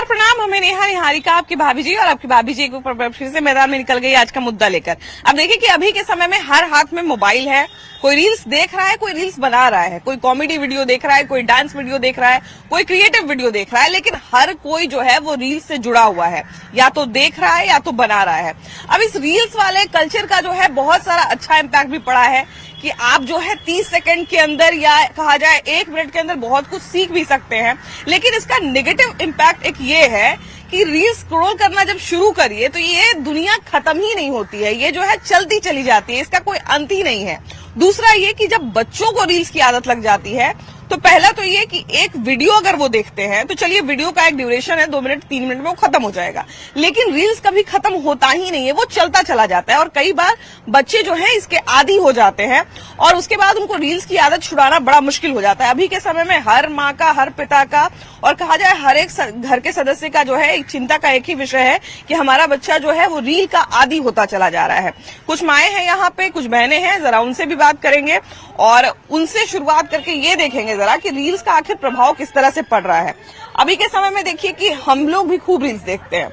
प्रणाम। हमें नेहा निहारिका आपकी भाभी जी और आपकी भाभी जी को फिर से मैदान में निकल गई आज का मुद्दा लेकर। अब देखिए कि अभी के समय में हर हाथ में मोबाइल है, कोई रील्स देख रहा है, कोई रील्स बना रहा है, कोई कॉमेडी वीडियो देख रहा है, कोई डांस वीडियो देख रहा है, कोई क्रिएटिव वीडियो देख रहा है, लेकिन हर कोई जो है वो रील्स से जुड़ा हुआ है, या तो देख रहा है या तो बना रहा है। अब इस रील्स वाले कल्चर का जो है बहुत सारा अच्छा इम्पैक्ट भी पड़ा है कि आप जो है 30 सेकंड के अंदर या कहा जाए 1 मिनट के अंदर बहुत कुछ सीख भी सकते हैं। लेकिन इसका नेगेटिव इम्पैक्ट एक ये है कि रील्स स्क्रॉल करना जब शुरू करिए तो ये दुनिया खत्म ही नहीं होती है, ये जो है चलती चली जाती है, इसका कोई अंत ही नहीं है। दूसरा ये कि जब बच्चों को रील्स की आदत लग जाती है तो पहला तो ये कि एक वीडियो अगर वो देखते हैं तो चलिए वीडियो का एक ड्यूरेशन है 2 मिनट 3 मिनट में वो खत्म हो जाएगा, लेकिन रील्स कभी खत्म होता ही नहीं है, वो चलता चला जाता है। और कई बार बच्चे जो हैं इसके आदी हो जाते हैं और उसके बाद उनको रील्स की आदत छुड़ाना बड़ा मुश्किल हो जाता है। अभी के समय में हर माँ का, हर पिता का और कहा जाए हर एक घर के सदस्य का जो है एक चिंता का एक ही विषय है कि हमारा बच्चा जो है वो रील का आदी होता चला जा रहा है। कुछ माएं हैं यहाँ पे, कुछ बहनें हैं, जरा उनसे भी बात करेंगे और उनसे शुरुआत करके ये देखेंगे जरा कि रील्स का आखिर प्रभाव किस तरह से पड़ रहा है। अभी के समय में देखिए कि हम लोग भी खूब रील्स देखते हैं,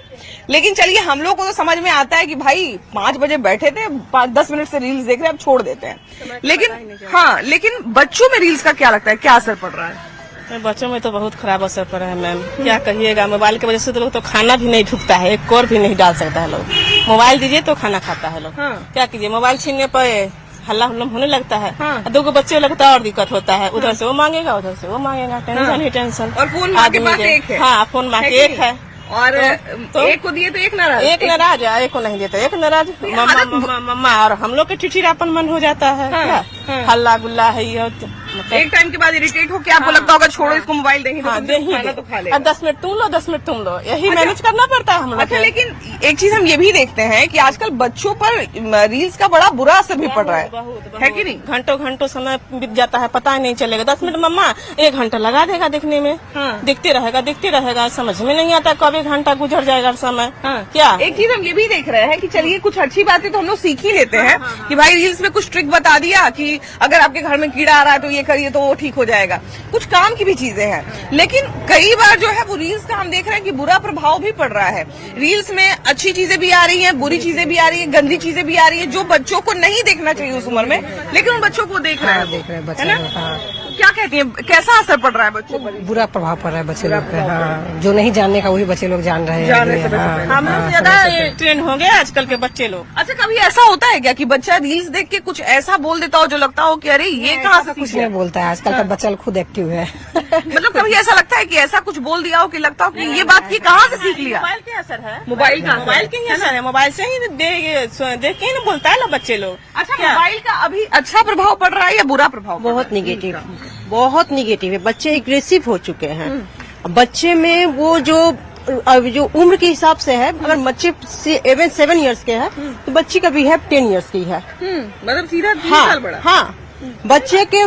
लेकिन चलिए हम लोग को तो समझ में आता है कि भाई 5 बजे बैठे थे, 5-10 मिनट से रील्स देख रहे हैं, अब छोड़ देते हैं। लेकिन बच्चों में रील्स का क्या लगता है, क्या असर पड़ रहा है? बच्चों में तो बहुत खराब असर पड़ा है मैम, क्या कहिएगा। मोबाइल की वजह से तो लोग तो खाना भी नहीं ढुकता है, एक कौर भी नहीं डाल सकता है लोग। मोबाइल दीजिए तो खाना खाता है लोग। क्या कीजिए, मोबाइल छीनने पर हल्ला हुल्लम होने लगता है। 2 बच्चे लगता है और दिक्कत होता है, उधर से वो मांगेगा उधर से वो मांगेगा, टेंशन ही टेंशन। और फोन माँ के पास एक है। हाँ, फोन माँ के एक है और तो एक को दिए तो एक नाराज, एक को नहीं देता एक नाराज। मम्मा और हम लोग के चिड़चिड़ापन मन हो जाता है। हल्ला गुल्ला है ये, एक टाइम के बाद इरिटेट हो के आपको लगता होगा छोड़ो इसको, मोबाइल देंगे तो खा ले। 10 मिनट तुम लो, 10 मिनट तुम लो, यही मैनेज करना पड़ता है हम लोग। अच्छा, लेकिन एक चीज हम ये भी देखते हैं कि आजकल बच्चों पर रील्स का बड़ा बुरा असर भी पड़ रहा है कि नहीं? घंटों समय बीत जाता है, पता ही नहीं चलेगा। 10 मिनट मम्मा 1 घंटा लगा देगा देखने में। देखते रहेगा, समझ में नहीं आता कब 1 घंटा गुजर जाएगा समय। क्या एक चीज हम ये भी देख रहे हैं कि चलिए कुछ अच्छी बातें तो हम लोग सीख ही लेते हैं कि भाई रील्स में कुछ ट्रिक बता दिया कि अगर आपके घर में कीड़ा आ रहा है तो ये करिए तो वो ठीक हो जाएगा, कुछ काम की भी चीजें हैं। लेकिन कई बार जो है वो रील्स का हम देख रहे हैं कि बुरा प्रभाव भी पड़ रहा है। रील्स में अच्छी चीजें भी आ रही हैं, बुरी चीजें भी आ रही हैं, गंदी चीजें भी आ रही हैं, जो बच्चों को नहीं देखना चाहिए उस उम्र में, लेकिन उन बच्चों को देख रहे हैं बच्चे, है ना? क्या कहती हैं, कैसा असर पड़ रहा है बच्चों पर? बुरा प्रभाव पड़ रहा है बच्चे लोग पे। हाँ, जो नहीं जानने का वही बच्चे लोग जान रहे हैं। हम लोग ज्यादा ट्रेंड हो गए आजकल के बच्चे लोग। अच्छा, कभी ऐसा होता है क्या कि बच्चा रील्स देख के कुछ ऐसा बोल देता हो जो लगता हो कि अरे ये कहाँ से कुछ नहीं बोलता है, आजकल का बच्चा खुद एक्टिव है। मतलब कभी ऐसा लगता है कि ऐसा कुछ बोल दिया हो कि लगता हो कि ये बात की कहाँ से सीख लिया? मोबाइल के असर है, मोबाइल के ही असर है, मोबाइल से ही देख के ही बोलता है ना बच्चे लोग। अच्छा, मोबाइल का अभी अच्छा प्रभाव पड़ रहा है या बुरा प्रभाव? बहुत निगेटिव है। बच्चे एग्रेसिव हो चुके हैं। बच्चे में वो जो उम्र के हिसाब से है, अगर बच्चे 7 इयर्स के हैं तो बच्ची का बिहेव 10 इयर्स की है। मतलब सीधा 20 साल बड़ा। हाँ, बच्चे के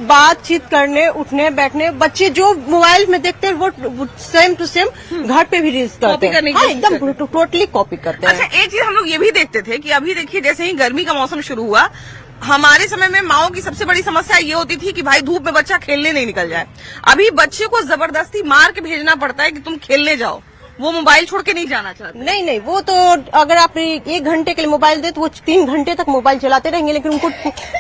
बातचीत करने, उठने बैठने, बच्चे जो मोबाइल में देखते हैं वो सेम टू सेम घर पे भी रील्स करते हैं। हाँ, एकदम टोटली कॉपी करते हैं। अच्छा, एक चीज हम लोग ये भी देखते थे कि अभी देखिए जैसे ही गर्मी का मौसम शुरू हुआ, हमारे समय में माओ की सबसे बड़ी समस्या ये होती थी कि भाई धूप में बच्चा खेलने नहीं निकल जाए। अभी बच्चे को जबरदस्ती मार के भेजना पड़ता है कि तुम खेलने जाओ, वो मोबाइल छोड़ के नहीं जाना चाहते। नहीं, वो तो अगर आप 1 घंटे के लिए मोबाइल दे तो वो 3 घंटे तक मोबाइल चलाते रहेंगे, लेकिन उनको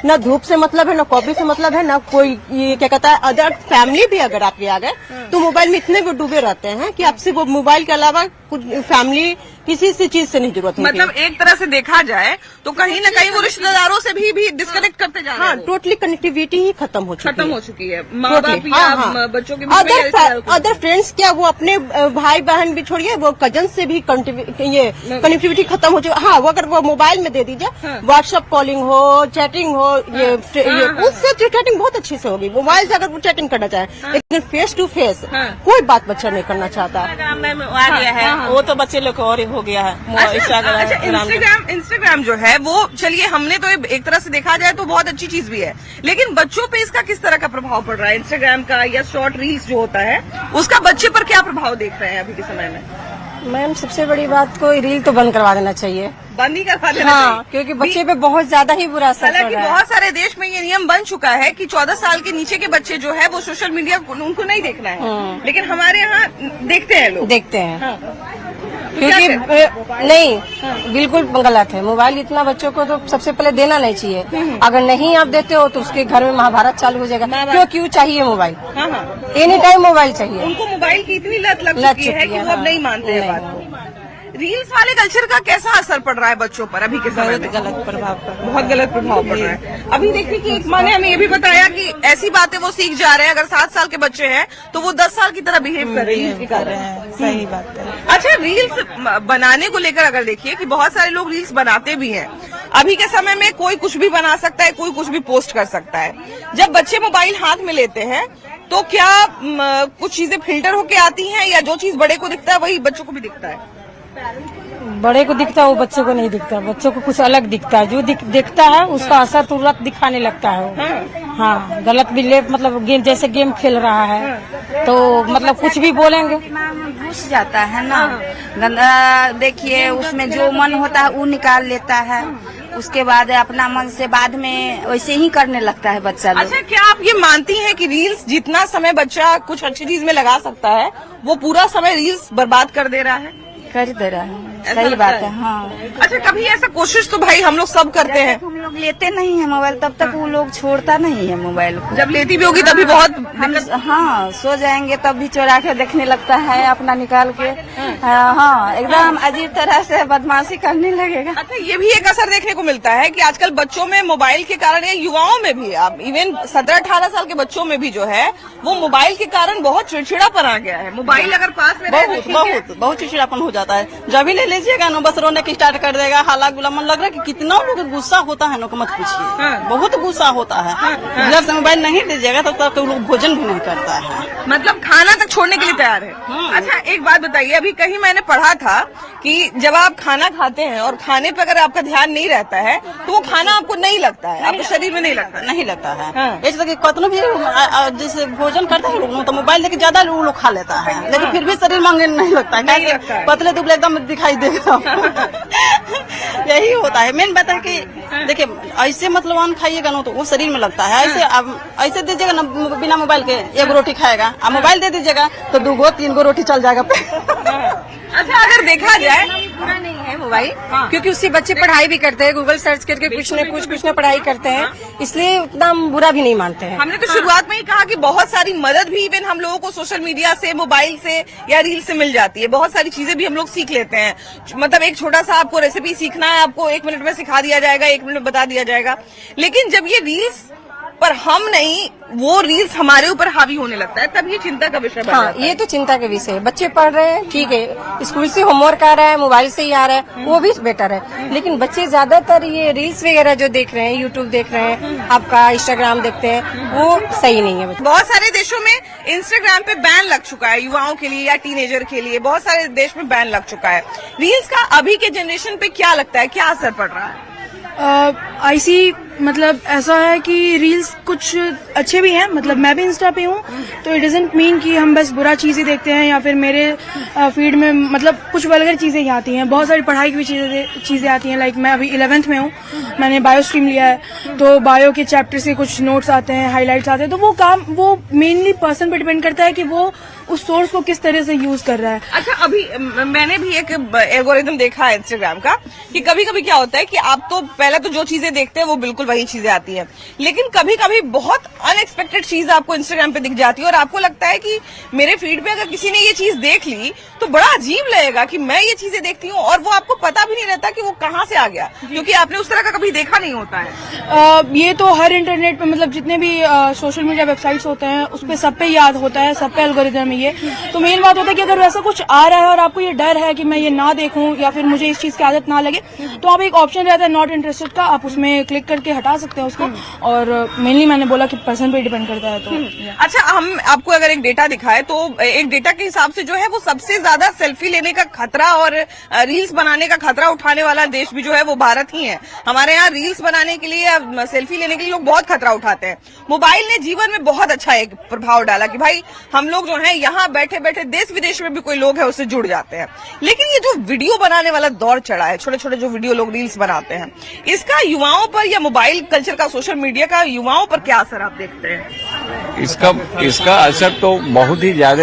न धूप से मतलब है, न कॉपी से मतलब है, न कोई ये क्या कहता है अदर फैमिली भी अगर आपके आ गए तो मोबाइल में इतने वो डूबे रहते हैं कि आपसे वो मोबाइल के अलावा कुछ फैमिली किसी से चीज से नहीं जरूरत है। मतलब एक तरह से देखा जाए तो कहीं न कहीं वो रिश्तेदारों से भी डिस्कनेक्ट करते जा रहे हैं। हाँ, टोटली कनेक्टिविटी ही खत्म हो चुकी है। माँ बाप या बच्चों के अदर फ्रेंड्स क्या, वो अपने भाई बहन भी छोड़िए, वो कजन से भी ये कनेक्टिविटी खत्म हो चुकी। हाँ, वो अगर वो मोबाइल में दे दीजिए, व्हाट्सएप कॉलिंग हो, चैटिंग हो, ये उससे चैटिंग बहुत अच्छी से होगी। मोबाइल से अगर वो चैटिंग करना चाहे, लेकिन फेस टू फेस कोई बात बच्चा नहीं करना चाहता। आ गया है वो तो बच्चे लोग और हो गया है। इंस्टाग्राम जो है वो, चलिए हमने तो एक तरह से देखा जाए तो बहुत अच्छी चीज भी है, लेकिन बच्चों पे इसका किस तरह का प्रभाव पड़ रहा है? इंस्टाग्राम का या शॉर्ट रील्स जो होता है उसका बच्चे पर क्या प्रभाव देख रहे हैं अभी के समय में? मैम, सबसे बड़ी बात, कोई रील तो बंद करवा देना चाहिए। बंद ही करवा देना हाँ, चाहिए। क्योंकि बच्चे पे बहुत ज्यादा ही बुरा असर पड़ हालांकि रहा है। बहुत सारे देश में ये नियम बन चुका है कि 14 साल के नीचे के बच्चे जो है वो सोशल मीडिया उनको नहीं देखना है, लेकिन हमारे यहाँ देखते हैं लोग। देखते हैं हाँ। क्योंकि क्या नहीं, बिल्कुल गलत है। मोबाइल इतना बच्चों को तो सबसे पहले देना नहीं चाहिए। अगर नहीं आप देते हो तो उसके घर में महाभारत चालू हो जाएगा। क्यों चाहिए मोबाइल? हाँ हाँ, एनी टाइम मोबाइल चाहिए। उनको मोबाइल की इतनी लत लग लग चुकी है चुकी कि है, वो अब हाँ। नहीं मानते हैं नहीं। बात को। रील्स वाले कल्चर का कैसा असर पड़ रहा है बच्चों पर अभी के समय बहुत में? गलत प्रभाव पड़ रहा है। बहुत गलत प्रभाव पड़ रहा है। अभी देखिए कि एक माँ ने हमें ये भी बताया कि ऐसी बातें वो सीख जा रहे हैं। अगर 7 साल के बच्चे हैं तो वो 10 साल की तरह बिहेव कर रही है। कर रहे हैं, सही बात है। अच्छा, रील्स बनाने को लेकर अगर देखिए कि बहुत सारे लोग रील्स बनाते भी हैं। अभी के समय में कोई कुछ भी बना सकता है, कोई कुछ भी पोस्ट कर सकता है। जब बच्चे मोबाइल हाथ में लेते हैं तो क्या कुछ चीजें फिल्टर होके आती हैं, या जो चीज बड़े को दिखता है वही बच्चों को भी दिखता है? बड़े को दिखता है वो बच्चे को नहीं दिखता। बच्चों को कुछ अलग दिखता है। जो दिखता है उसका असर तुरंत दिखाने लगता है वो। हाँ, गलत भी मतलब गेम, जैसे गेम खेल रहा है तो मतलब कुछ भी बोलेंगे। दिमाग में घुस जाता है ना। गंदा देखिए, उसमें जो मन होता है वो निकाल लेता है। उसके बाद अपना मन से बाद में वैसे ही करने लगता है बच्चा लोग। अच्छा, क्या आप ये मानती हैं कि रील्स जितना समय बच्चा कुछ अच्छी चीज में लगा सकता है वो पूरा समय रील्स बर्बाद कर दे रहा है? कर दे रहा है, ऐसा सही लगता बात है? है। हाँ, अच्छा, कभी ऐसा कोशिश तो भाई हम लोग सब करते हैं। हम लोग लेते नहीं है मोबाइल, तब तक वो लोग छोड़ता नहीं है मोबाइल को। जब लेती भी होगी तभी बहुत हम हाँ, सो जाएंगे तब भी चोरा के देखने लगता है अपना निकाल के। हाँ, एकदम अजीब तरह से बदमाशी करने लगेगा। अच्छा, ये भी एक असर देखने को मिलता है कि आजकल बच्चों में मोबाइल के कारण, या युवाओं में भी, अब इवन 17-18 साल के बच्चों में भी जो है वो मोबाइल के कारण बहुत चिड़चिड़ापन आ गया है। मोबाइल अगर पास में रहे तो ठीक है। बहुत चिड़चिड़ापन हो जाता है। जब भी ले लीजिएगा ना बस रोने की स्टार्ट कर देगा, हाला गुला। मन लग रहा है कि कितना लोग गुस्सा होता है ना, मत पूछिए। हाँ। बहुत गुस्सा होता है। जब से मोबाइल नहीं दीजिएगा तब तक लोग भोजन भी नहीं करता है। मतलब खाना तक छोड़ने के लिए तैयार है। अच्छा, एक बात बताइए, अभी कहीं मैंने पढ़ा था कि जब आप खाना खाते हैं और खाने पर अगर आपका ध्यान नहीं रहता है तो वो खाना आपको नहीं लगता है, आपके शरीर में नहीं लगता है। नहीं लगता है। हाँ। जैसे कि कतनो भी जैसे भोजन करता है लोग तो मोबाइल लेके ज्यादा लोग खा लेता है, लेकिन फिर भी शरीर मांगे नहीं लगता है। नहीं लगता है। पतले दुबले एकदम दिखाई देगा। यही होता है। मेन बात है कि देखिए, ऐसे मतलब अन्न खाइएगा ना तो वो शरीर में लगता है। ऐसे अब ऐसे दीजिएगा ना बिना मोबाइल के, एक रोटी खाएगा। अब मोबाइल दे दीजिएगा तो 2-3 रोटी चल जाएगा। अच्छा, अगर देखा जाए बुरा नहीं है मोबाइल, क्योंकि उससे बच्चे पढ़ाई भी करते हैं, गूगल सर्च करके कुछ न पढ़ाई करते हैं, इसलिए उतना बुरा भी नहीं मानते हैं। हमने तो शुरुआत में ही कहा कि बहुत सारी मदद भी इवन हम लोगों को सोशल मीडिया से, मोबाइल से या रील से मिल जाती है। बहुत सारी चीजें भी हम लोग सीख लेते हैं। मतलब एक छोटा सा आपको रेसिपी सीखना है, आपको 1 मिनट में सिखा दिया जाएगा, 1 मिनट में बता दिया जाएगा। लेकिन जब ये रील्स पर हम नहीं, वो रील्स हमारे ऊपर हावी होने लगता है, तब ये चिंता का विषय बन हाँ, जाता है। ये तो चिंता का विषय है। बच्चे पढ़ रहे हैं, ठीक है, स्कूल से होमवर्क आ रहा है, मोबाइल से ही आ रहा है, वो भी बेटर है। लेकिन बच्चे ज्यादातर ये रील्स वगैरह जो देख रहे हैं, यूट्यूब देख रहे हैं, आपका इंस्टाग्राम देखते हैं, वो सही नहीं है। बहुत सारे देशों में इंस्टाग्राम पे बैन लग चुका है युवाओं के लिए या टीनेजर के लिए। बहुत सारे देश में बैन लग चुका है। रील्स का अभी के जनरेशन पे क्या लगता है, क्या असर पड़ रहा है? ऐसी मतलब ऐसा है कि रील्स कुछ अच्छे भी हैं। मतलब मैं भी इंस्टा पे हूँ तो इट डजंट मीन कि हम बस बुरा चीजें देखते हैं या फिर मेरे फीड में मतलब कुछ वल्गर चीजें ही आती हैं। बहुत सारी पढ़ाई की भी चीजें आती हैं। लाइक मैं अभी 11th में हूँ, मैंने बायो स्ट्रीम लिया है, तो बायो के चैप्टर से कुछ नोट्स आते हैं, हाईलाइट्स आते हैं। तो वो मेनली पर्सन पे डिपेंड करता है कि वो उस सोर्स को किस तरह से यूज कर रहा है। अच्छा, अभी मैंने भी एक एल्गोरिथम देखा है इंस्टाग्राम का कि कभी कभी क्या होता है कि आप तो पहले तो जो चीजें देखते हैं वो बिल्कुल वही चीजें आती हैं, लेकिन कभी कभी बहुत अनएक्सपेक्टेड चीज आपको इंस्टाग्राम पे दिख जाती है और आपको लगता है कि मेरे फीड पे अगर किसी ने ये चीज देख ली तो बड़ा अजीब लगेगा कि मैं ये चीजें देखती हूँ, और वो आपको पता भी नहीं रहता कि वो कहाँ से आ गया, क्योंकि आपने उस तरह का कभी देखा नहीं होता है। ये तो हर इंटरनेट पे मतलब जितने भी सोशल मीडिया वेबसाइट्स होते हैं उस पे सब पे याद होता है, सब पे एल्गोरिदम है ये। तो मेन बात होता है कि अगर वैसा कुछ आ रहा है और आपको ये डर है कि मैं ये ना देखूं या फिर मुझे इस चीज की आदत ना लगे, तो आप एक ऑप्शन रहता है नॉट इंटरेस्टेड का, आप उसमें क्लिक करके के हटा सकते हैं उसको। और मेनली मैंने बोला कि पर्सन पे डिपेंड करता है। तो अच्छा, हम आपको अगर एक डेटा दिखाए तो एक डेटा के हिसाब से जो है वो सबसे ज्यादा सेल्फी लेने का खतरा और रील्स बनाने का खतरा उठाने वाला देश भी जो है वो भारत ही है। हमारे यहाँ रील्स बनाने के लिए, सेल्फी लेने के लिए लोग बहुत खतरा उठाते हैं। मोबाइल ने जीवन में बहुत अच्छा एक प्रभाव डाला कि भाई हम लोग जो है यहाँ बैठे बैठे देश विदेश में भी कोई लोग है उससे जुड़ जाते हैं। लेकिन ये जो वीडियो बनाने वाला दौर चढ़ा है, छोटे छोटे जो वीडियो लोग रील्स बनाते हैं, इसका युवाओं पर या मोबाइल कल्चर का, सोशल मीडिया का युवाओं पर क्या असर आप देखते हैं? इसका असर तो बहुत ही ज्यादा,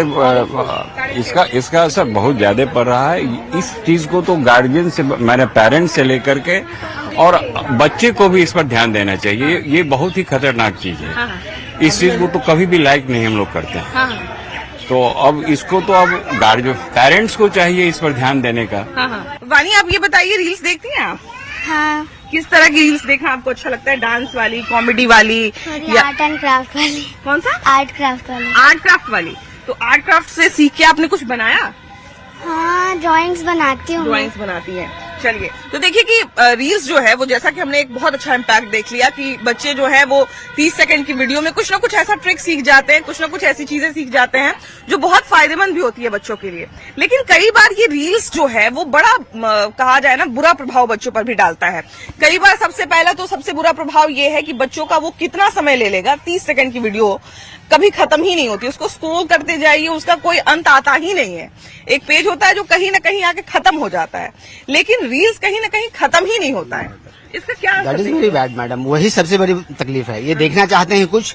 इसका असर बहुत ज्यादा पड़ रहा है। इस चीज को तो गार्जियन से, मैंने पेरेंट्स से लेकर के और बच्चे को भी इस पर ध्यान देना चाहिए। ये बहुत ही खतरनाक चीज है। इस चीज को तो कभी भी लाइक नहीं हम लोग करते हैं। तो अब इसको तो अब गार्जियन, पेरेंट्स को चाहिए इस पर ध्यान देने का। वानी, आप ये बताइए, रील्स देखती हैं आप? हाँ, किस तरह की रील्स देखना आपको अच्छा लगता है? डांस वाली, कॉमेडी वाली, या आर्ट एंड क्राफ्ट वाली। कौन सा? आर्ट क्राफ्ट वाली। आर्ट क्राफ्ट वाली। तो आर्ट क्राफ्ट से सीख के आपने कुछ बनाया? हाँ, ड्राइंग्स बनाती हूँ। ड्राइंग्स बनाती हैं। चलिए, तो देखिए कि रील्स जो है वो, जैसा कि हमने एक बहुत अच्छा इम्पैक्ट देख लिया कि बच्चे जो है वो 30 सेकंड की वीडियो में कुछ ना कुछ ऐसा ट्रिक सीख जाते हैं, कुछ ना कुछ ऐसी चीजें सीख जाते हैं जो बहुत फायदेमंद भी होती है बच्चों के लिए। लेकिन कई बार ये रील्स जो है वो बड़ा कहा जाए ना, बुरा प्रभाव बच्चों पर भी डालता है। कई बार सबसे पहला तो सबसे बुरा प्रभाव ये है कि बच्चों का वो कितना समय ले लेगा, 30 सेकंड की वीडियो कभी खत्म ही नहीं होती, उसको स्क्रॉल करते जाइए, उसका कोई अंत आता ही नहीं है। एक पेज होता है जो कहीं ना कहीं आके खत्म हो जाता है, लेकिन रील्स कहीं ना कहीं खत्म ही नहीं होता है। इसका क्या? That is very bad madam, वही सबसे बड़ी तकलीफ है। ये देखना चाहते हैं कुछ,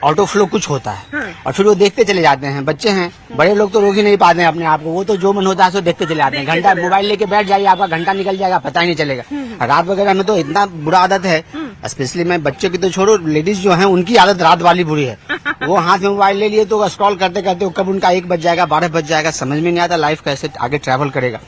ऑटो फ्लो कुछ होता है और फिर वो देखते चले जाते हैं। बच्चे हैं, बड़े लोग तो रोक ही नहीं पाते हैं अपने आप को, वो तो जो मन होता है सो देखते चले जाते हैं। घंटा मोबाइल लेके बैठ जाइए, आपका घंटा निकल जाएगा, पता ही नहीं चलेगा। रात वगैरह में तो इतना बुरा आदत है, स्पेशली मैं बच्चे की तो छोड़ो, लेडीज जो है उनकी आदत रात वाली बुरी है। वो हाथ में मोबाइल ले लिए तो स्क्रॉल करते करते कब उनका 1 बज जाएगा, 12 बज जाएगा, समझ में नहीं आता लाइफ कैसे आगे ट्रैवल करेगा।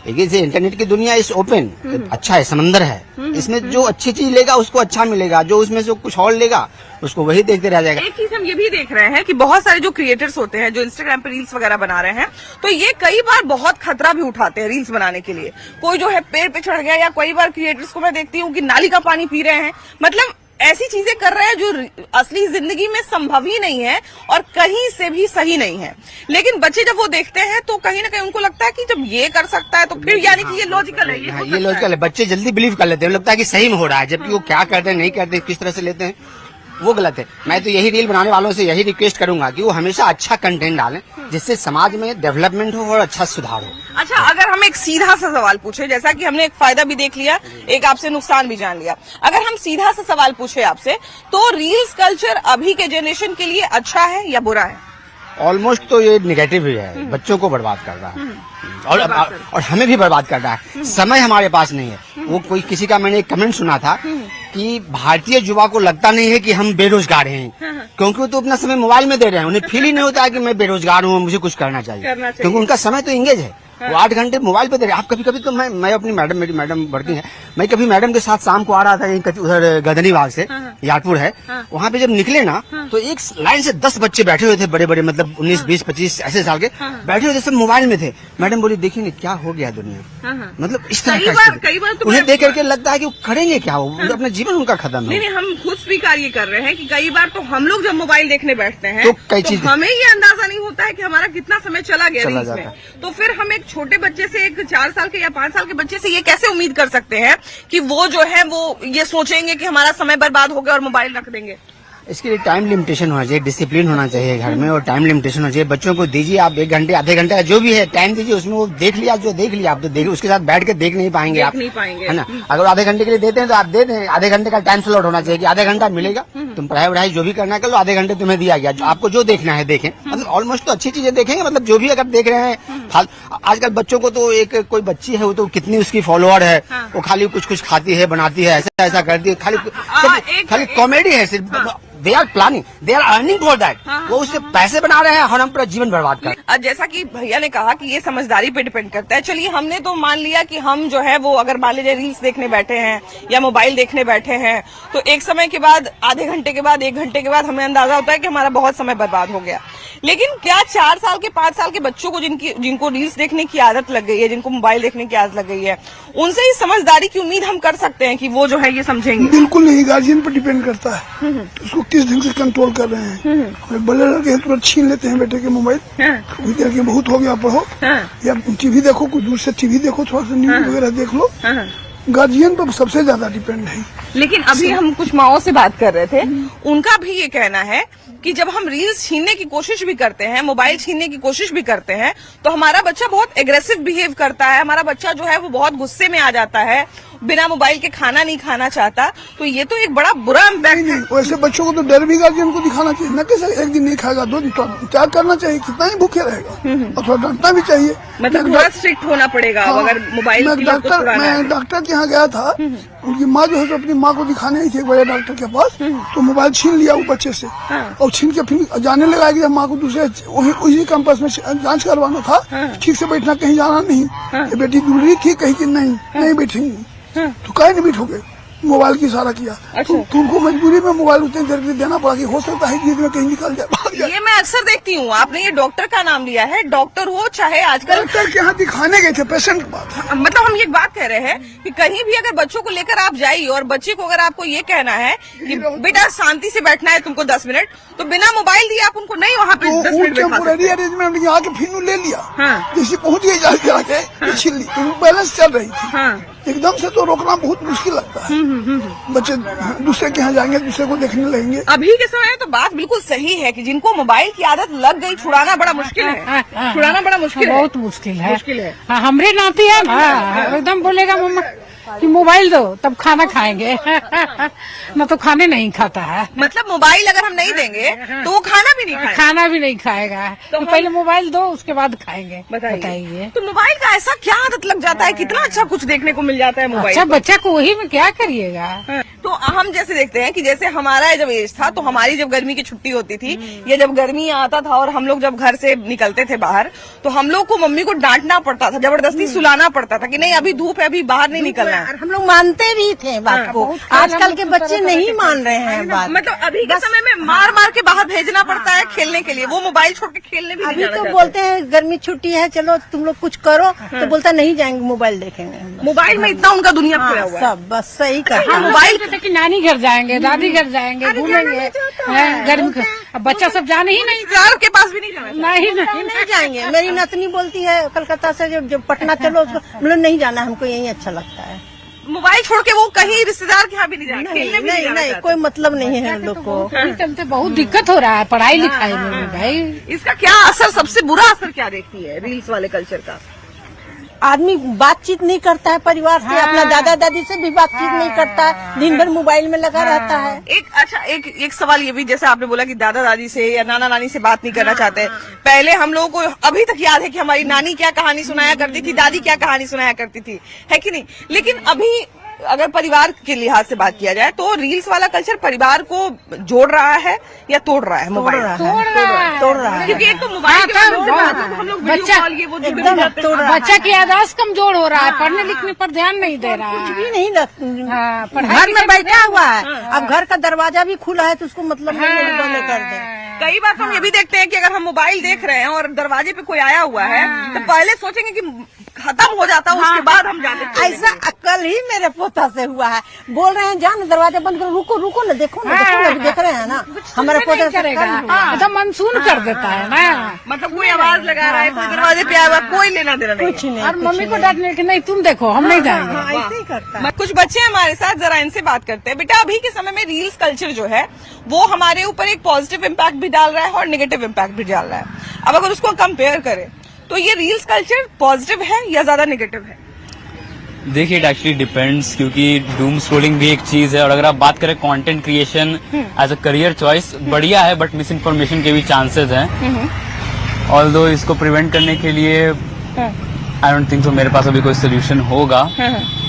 लेकिन इंटरनेट की दुनिया इस ओपन, अच्छा है, समंदर है, इसमें जो अच्छी चीज लेगा उसको अच्छा मिलेगा, जो उसमें से कुछ और लेगा उसको वही देखते रह जाएगा। एक चीज हम ये भी देख रहे हैं कि बहुत सारे जो क्रिएटर्स होते हैं, जो इंस्टाग्राम पे रील्स वगैरह बना रहे हैं, तो ये कई बार बहुत खतरा भी उठाते हैं रील्स बनाने के लिए। कोई जो है पेड़ पे चढ़ गया, या कई बार क्रिएटर्स को मैं देखती हूँ कि नाली का पानी पी रहे हैं, मतलब ऐसी चीजें कर रहे हैं जो असली जिंदगी में संभव ही नहीं है और कहीं से भी सही नहीं है। लेकिन बच्चे जब वो देखते हैं तो कहीं ना कहीं उनको लगता है कि जब ये कर सकता है तो फिर यानी कि ये लॉजिकल है। ये लॉजिकल है, बच्चे जल्दी बिलीव कर लेते हैं, लगता है कि सही में हो रहा है, जबकि वो क्या करते हैं नहीं करते, किस तरह से लेते हैं वो गलत है। मैं तो यही रील बनाने वालों से यही रिक्वेस्ट करूंगा कि वो हमेशा अच्छा कंटेंट डालें, जिससे समाज में डेवलपमेंट हो और अच्छा सुधार हो। अच्छा, अगर हम एक सीधा सा सवाल पूछे, जैसा कि हमने एक फायदा भी देख लिया, एक आपसे नुकसान भी जान लिया, अगर हम सीधा सा सवाल पूछे आपसे, तो रील्स कल्चर अभी के जनरेशन के लिए अच्छा है या बुरा है? ऑलमोस्ट तो ये निगेटिव ही है, बच्चों को बर्बाद कर रहा है और हमें भी बर्बाद कर रहा है। समय हमारे पास नहीं है। वो कोई किसी का मैंने एक कमेंट सुना था कि भारतीय युवा को लगता नहीं है कि हम बेरोजगार हैं, क्योंकि वो तो अपना समय मोबाइल में दे रहे हैं, उन्हें फील ही नहीं होता है कि मैं बेरोजगार हूँ, मुझे कुछ करना चाहिए, क्योंकि उनका समय तो इंगेज है। वो 8 घंटे मोबाइल पे दे रहे हैं। आप कभी कभी तो मैं अपनी मैडम, मेरी मैडम वर्किंग है, मैं कभी मैडम के साथ शाम को आ रहा था उधर गदनी बाग से, यादपुर है, वहाँ पे जब निकले ना तो एक लाइन से 10 बच्चे बैठे हुए थे, बड़े बड़े, मतलब 19, 20, 25 ऐसे साल के बैठे हुए थे, सब मोबाइल में थे। मैडम बोली देखिए नहीं क्या हो गया दुनिया, मतलब इस तरह का उन्हें देख करके लगता है कि वो करेंगे क्या, अपना जीवन उनका खत्म है। नहीं, हम खुद स्वीकार ये कर रहे हैं कि कई बार तो हम लोग जब मोबाइल देखने बैठते हैं तो कई चीज हमें ये अंदाजा नहीं होता है कि हमारा कितना समय चला गया रील्स में। तो फिर हम एक छोटे बच्चे से, एक 4 साल के या 5 साल के बच्चे से ये कैसे उम्मीद कर सकते हैं कि वो जो है वो ये सोचेंगे कि हमारा समय बर्बाद हो गया और मोबाइल रख देंगे? इसके लिए टाइम लिमिटेशन होना चाहिए, डिसिप्लिन होना चाहिए घर में, और टाइम लिमिटेशन होना चाहिए। बच्चों को दीजिए आप 1 घंटे, आधे घंटे जो भी है टाइम दीजिए, उसमें वो देख लिया, जो देख लिया आप तो देखिए, उसके साथ बैठ के देख नहीं पाएंगे, आप नहीं पाएंगे, है ना। अगर आधे घंटे के लिए देते हैं तो आप दे दें, आधे घंटे का टाइम स्लॉट होना चाहिए कि आधे घंटा मिलेगा, तुम पढ़ाई जो भी करना है कर लो, आधे घंटे तुम्हें दिया गया, आपको जो देखना है देखें। मतलब ऑलमोस्ट तो अच्छी चीजें देखेंगे, मतलब जो भी अगर देख रहे हैं। आजकल बच्चों को तो एक कोई बच्ची है वो तो कितनी उसकी फॉलोअर है, वो खाली कुछ खाती है, बनाती है, ऐसा करती है, खाली कॉमेडी है सिर्फ। They are planning, they are earning for that, वो उससे पैसे बना रहे हैं और हम पूरा जीवन बर्बाद कर रहे हैं। जैसा कि भैया ने कहा कि ये समझदारी पे डिपेंड करता है। चलिए, हमने तो मान लिया कि हम जो है वो अगर मान लीजिए रील्स देखने बैठे हैं या मोबाइल देखने बैठे हैं, तो एक समय के बाद, आधे घंटे के बाद, 1 घंटे के बाद हमें अंदाजा होता है कि हमारा बहुत समय बर्बाद हो गया। लेकिन क्या 4 साल के 5 साल के बच्चों को जिनको रील्स देखने की आदत लग गई है, जिनको मोबाइल देखने की आदत लग गई है, उनसे ही समझदारी की उम्मीद हम कर सकते हैं कि वो जो है ये समझेंगे? बिल्कुल नहीं, गार्जियन पर डिपेंड करता है तो उसको किस ढंग से कंट्रोल कर रहे हैं। बड़े लड़के हैं तुरंत छीन लेते हैं बेटे के मोबाइल, कि बहुत हो गया पढ़ो, या टीवी देखो, कुछ दूर से टीवी देखो, थोड़ा सा न्यूज वगैरह देख लो। गार्जियन पर सबसे ज्यादा डिपेंड है। लेकिन अभी हम कुछ माओ से बात कर रहे थे, उनका भी ये कहना है कि जब हम रील्स छीनने की कोशिश भी करते हैं, मोबाइल छीनने की कोशिश भी करते हैं, तो हमारा बच्चा बहुत एग्रेसिव बिहेव करता है, हमारा बच्चा जो है वो बहुत गुस्से में आ जाता है, बिना मोबाइल के खाना नहीं खाना चाहता। तो ये तो एक बड़ा बुरा इम्पैक्ट है। वैसे बच्चों को तो डर भी गार्जियन को दिखाना चाहिए, न कैसे एक दिन नहीं खाएगा 2 दिन, तो क्या करना चाहिए, कितना ही भूखे रहेगा, और थोड़ा डांटना भी चाहिए। मतलब थोड़ा स्ट्रिक्ट होना पड़ेगा अगर मोबाइल की लत को छुड़ाना है। मैं डॉक्टर के यहाँ गया था, उनकी माँ जो है तो अपनी माँ को दिखाने आई थी एक बड़े डॉक्टर के पास, तो मोबाइल छीन लिया वो बच्चे से, और छीन के फिर जाने लगा कि माँ को दूसरे उसी कैंपस में जांच करवाना था, ठीक से बैठना, कहीं जाना नहीं। बेटी दूर ही थी, कहीं की नहीं बैठेंगी, तो कहीं नहीं बैठोगे, मोबाइल की इशारा किया। अच्छा। तो उनको मजबूरी में मोबाइल उतनी देर के लिए देना पड़ा कि हो सकता है कि में कहीं निकल जाए, भाग जाए। ये मैं अक्सर देखती हूँ। आपने ये डॉक्टर का नाम लिया है, डॉक्टर हो चाहे आजकल डॉक्टर के यहाँ दिखाने गए थे, पेशेंट की बात है। मतलब हम ये बात कह रहे हैं कि कहीं भी अगर बच्चों को लेकर आप जाइए और बच्चे को अगर आपको ये कहना है कि बेटा शांति से बैठना है तुमको 10 मिनट, तो बिना मोबाइल दिए आप उनको नहीं वहाँ पे 10 मिनट बैठा टेम्पोररी अरेंजमेंट यहाँ के फिर ले लिया, जैसे पहुँच गई जाके छीन ली, तो बैलेंस चल रही थी। एकदम से तो रोकना बहुत मुश्किल लगता है। बच्चे दूसरे के यहाँ जाएंगे, दूसरे को देखने लगेंगे। अभी के समय में तो बात बिल्कुल सही है कि जिनको मोबाइल की आदत लग गई, छुड़ाना बड़ा मुश्किल है, छुड़ाना बड़ा मुश्किल है, बहुत मुश्किल है। मुश्किल है। हमरे नाती है ना, एकदम बोलेगा मम्मा कि मोबाइल दो तब खाना खाएंगे न तो खाने नहीं खाता है। मतलब मोबाइल अगर हम नहीं देंगे तो वो खाना भी नहीं खाएगा। खाना भी नहीं खाएगा, तो पहले मोबाइल दो उसके बाद खाएंगे। बताइए तो मोबाइल का ऐसा क्या आदत लग जाता है? कितना अच्छा कुछ देखने को मिल जाता है मोबाइल। अच्छा बच्चा को वही में क्या करिएगा। तो हम जैसे देखते हैं कि जैसे हमारा जब एज था तो हमारी जब गर्मी की छुट्टी होती थी या जब गर्मी आता था और हम लोग जब घर से निकलते थे बाहर, तो हम लोग को मम्मी को डांटना पड़ता था, जबरदस्ती सुलाना पड़ता था कि नहीं अभी धूप है, अभी बाहर नहीं निकलना है। हम लोग मानते भी थे बात को, आजकल के बच्चे नहीं मान रहे हैं बात। मतलब अभी के समय में मार मार के बाहर भेजना पड़ता है खेलने के लिए, वो मोबाइल छोड़ के खेलने भी नहीं अभी जाना तो चाहते। बोलते हैं गर्मी छुट्टी है, चलो तुम लोग कुछ करो, तो बोलता नहीं जाएंगे, मोबाइल देखेंगे। मोबाइल में इतना उनका दुनिया खोया हुआ है। सब बस सही कर मोबाइल कि नानी घर जाएंगे, दादी घर जाएंगे, घूमेंगे, गर्मी अब बच्चा सब जाने ही नहीं, रिश्तेदार के पास भी नहीं जाना। नहीं जाएंगे। मेरी नतनी बोलती है कलकत्ता से जब पटना चलो, मतलब नहीं जाना, हमको यही अच्छा लगता है। मोबाइल छोड़ के वो कहीं रिश्तेदार के यहाँ भी नहीं जाना, खेलने भी नहीं नहीं, कोई मतलब नहीं है हम लोग को। चलते बहुत दिक्कत हो रहा है पढ़ाई लिखाई में भाई। इसका क्या असर, सबसे बुरा असर क्या देखती है रील्स वाले कल्चर का? आदमी बातचीत नहीं करता है परिवार से, अपना दादा दादी से भी बातचीत नहीं करता है, दिन भर मोबाइल में लगा रहता है। एक सवाल ये भी, जैसे आपने बोला कि दादा दादी से या नाना नानी से बात नहीं करना चाहते। पहले हम लोगों को अभी तक याद है कि हमारी नानी क्या कहानी सुनाया करती थी, दादी क्या कहानी सुनाया करती थी, है कि नहीं? लेकिन अभी अगर परिवार के लिहाज से बात किया जाए तो रील्स वाला कल्चर परिवार को जोड़ रहा है या तोड़ रहा है? मोबाइल तोड़ रहा है। क्योंकि एक तो मोबाइल के माध्यम से बात है, तो हम लोग वीडियो कॉल ये वो जो भी करते हैं। बच्चा की याददाश्त कमजोर हो रहा है, पढ़ने लिखने पर ध्यान नहीं दे रहा है, कुछ भी नहीं लगता, घर में बैठा हुआ है। अब घर का दरवाजा भी खुला है तो उसको मतलब नहीं बंद कर दे। कई बार तो हम ये भी देखते हैं कि अगर हम मोबाइल देख रहे हैं और दरवाजे पे कोई आया हुआ है तो पहले सोचेंगे कि खत्म हो जाता है, उसके बाद हम जाते। ऐसा अक्ल ही मेरे पोता से हुआ है, बोल रहे हैं जान दरवाजा बंद करो, रुको रुको ना, देखो ना, देखो ना, देख रहे हैं ना, हमारा पोता करेगा एकदम मनसून कर देता है ना। मतलब कोई आवाज लगा रहा है, कोई दरवाजे पे आया हुआ, कोई लेना देना नहीं। कुछ नहीं। और मम्मी को डांटने की नहीं, तुम देखो हम नहीं जाएंगे। ऐसे ही करता है। कुछ बच्चे हमारे साथ, जरा इनसे बात करते हैं। बेटा अभी के समय में रील्स कल्चर जो है वो हमारे ऊपर एक पॉजिटिव इम्पैक्ट भी डाल रहा है और नेगेटिव इम्पैक्ट भी डाल रहा है। अब अगर उसको कंपेयर करें तो ये रील्स कल्चर पॉजिटिव है या ज्यादा नेगेटिव है? देखिए इट एक्चुअली डिपेंड्स, क्योंकि डूम स्क्रोलिंग भी एक चीज है, और अगर आप बात करें content creation as a career choice बढ़िया है, बट मिस इन्फॉर्मेशन के भी चांसेस हैं। ऑल्दो इसको प्रिवेंट करने के लिए आई डोंट थिंक सो मेरे पास अभी कोई सोल्यूशन होगा,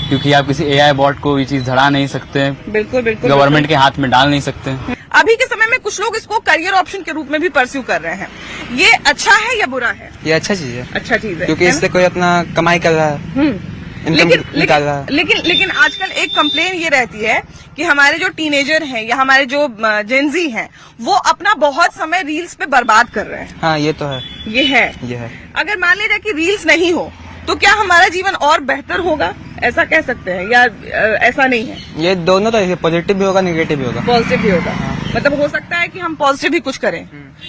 क्योंकि आप किसी एआई बॉट को ये चीज धड़ा नहीं सकते, बिल्कुल बिल्कुल गवर्नमेंट के हाथ में डाल नहीं सकते। अभी के समय में कुछ लोग इसको करियर ऑप्शन के रूप में भी परस्यू कर रहे हैं। ये अच्छा है या बुरा है? ये अच्छा चीज है, अच्छा चीज है, क्योंकि इससे कोई अपना कमाई कर रहा है। लेकिन आजकल एक कंप्लेन ये रहती है कि हमारे जो टीनेजर हैं या हमारे जो जेनजी हैं वो अपना बहुत समय रील्स पे बर्बाद कर रहे हैं। हाँ ये तो है। ये है। अगर मान लीजिए कि रील्स नहीं हो तो क्या हमारा जीवन और बेहतर होगा, ऐसा कह सकते हैं या ऐसा नहीं है? ये दोनों तरह, पॉजिटिव भी होगा नेगेटिव भी होगा। पॉजिटिव भी होगा, मतलब हो सकता है कि हम पॉजिटिव भी कुछ करें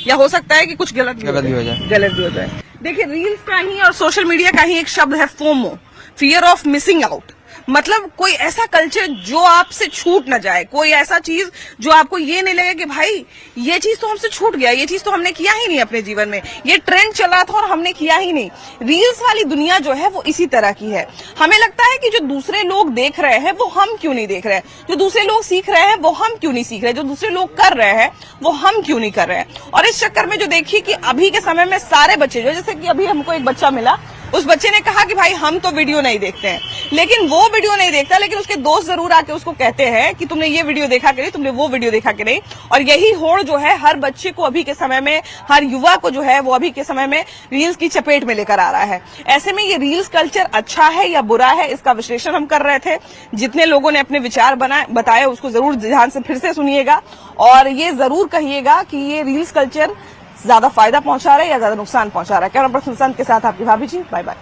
या हो सकता है कि कुछ गलत भी हो जाए। देखिए रील्स का ही और सोशल मीडिया का ही एक शब्द है FOMO, fear of missing out. मतलब कोई ऐसा कल्चर जो आपसे छूट न जाए, कोई ऐसा चीज जो आपको ये नहीं लगे कि भाई ये चीज तो हमसे छूट गया, ये चीज तो हमने किया ही नहीं अपने जीवन में, ये ट्रेंड चला था और हमने किया ही नहीं। रील्स वाली दुनिया जो है वो इसी तरह की है। हमें लगता है कि जो दूसरे लोग देख रहे हैं वो हम क्यों नहीं देख रहे हैं, जो दूसरे लोग सीख रहे हैं वो हम क्यों नहीं सीख रहे, जो दूसरे लोग कर रहे हैं वो हम क्यों नहीं कर रहे हैं। और इस चक्कर में जो देखिए कि अभी के समय में सारे बच्चे जो, जैसे कि अभी हमको एक बच्चा मिला, उस बच्चे ने कहा कि भाई हम तो वीडियो नहीं देखते हैं, लेकिन वो वीडियो नहीं देखता, लेकिन उसके दोस्त जरूर आके उसको कहते हैं कि तुमने ये वीडियो देखा कि नहीं, तुमने वो वीडियो देखा कि नहीं। और यही होड़ जो है हर बच्चे को अभी के समय में, हर युवा को जो है वो अभी के समय में रील्स की चपेट में लेकर आ रहा है। ऐसे में ये रील्स कल्चर अच्छा है या बुरा है, इसका विश्लेषण हम कर रहे थे। जितने लोगों ने अपने विचार बताए उसको जरूर ध्यान से फिर से सुनिएगा और ये जरूर कहिएगा कि ये रील्स कल्चर ज्यादा फायदा पहुंचा रहा है या ज्यादा नुकसान पहुंचा रहा है। कैमरा पर्सन सुशांत के साथ आपकी भाभी जी, बाय बाय।